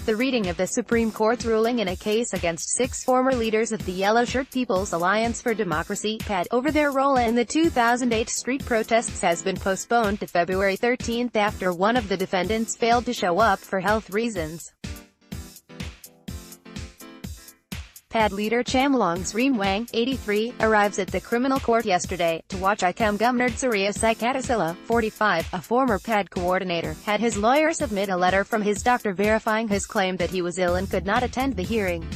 the reading of the Supreme Court's ruling in a case against 6 former leaders of the Yellow Shirt People's Alliance for Democracy (PAD) over their role in the 2008 street protests has been postponed to February 13 after one of the defendants failed to show up for health reasons. PAD leader Chamlong Srimuang, 83, arrives at the criminal court yesterday. Tawatchai Kemgumnerd Suriyasai Katasila, 45, a former PAD coordinator, had his lawyer submit a letter from his doctor verifying his claim that he was ill and could not attend the hearing.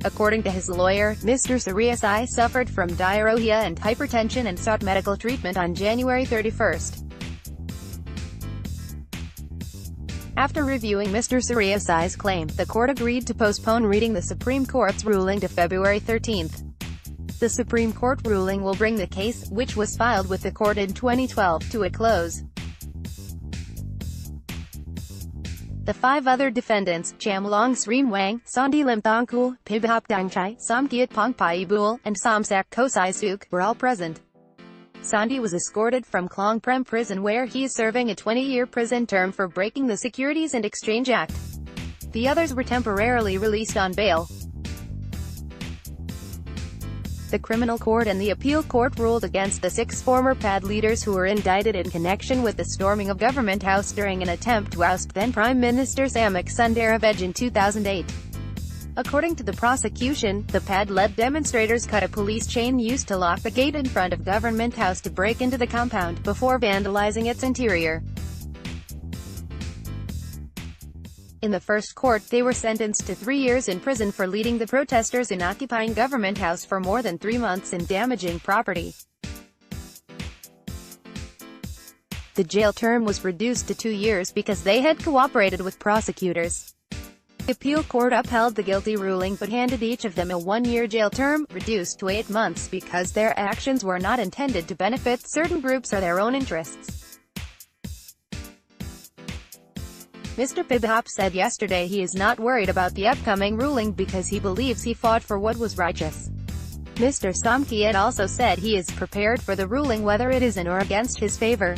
According to his lawyer, Mr. Suriyasai suffered from diarrhea and hypertension and sought medical treatment on January 31. After reviewing Mr. Suriyasai's claim, the court agreed to postpone reading the Supreme Court's ruling to February 13. The Supreme Court ruling will bring the case, which was filed with the court in 2012, to a close. The 5 other defendants, Chamlong Srimuang, Sondi Limthongkul, Pibhop Dangchai, Somkiat Pongpaibul, and Somsak Kosai Suk, were all present. Sondi was escorted from Klong Prem prison where he is serving a 20-year prison term for breaking the Securities and Exchange Act. The others were temporarily released on bail. The criminal court and the appeal court ruled against the 6 former PAD leaders who were indicted in connection with the storming of Government House during an attempt to oust then Prime Minister Samik Sundaravej in 2008. According to the prosecution, the PAD-led demonstrators cut a police chain used to lock the gate in front of Government House to break into the compound, before vandalizing its interior. In the first court, they were sentenced to 3 years in prison for leading the protesters in occupying Government House for more than 3 months and damaging property. The jail term was reduced to 2 years because they had cooperated with prosecutors. The appeal court upheld the guilty ruling but handed each of them a 1-year jail term, reduced to 8 months because their actions were not intended to benefit certain groups or their own interests. Mr. Pibhop said yesterday he is not worried about the upcoming ruling because he believes he fought for what was righteous. Mr. Somkiat also said he is prepared for the ruling whether it is in or against his favor.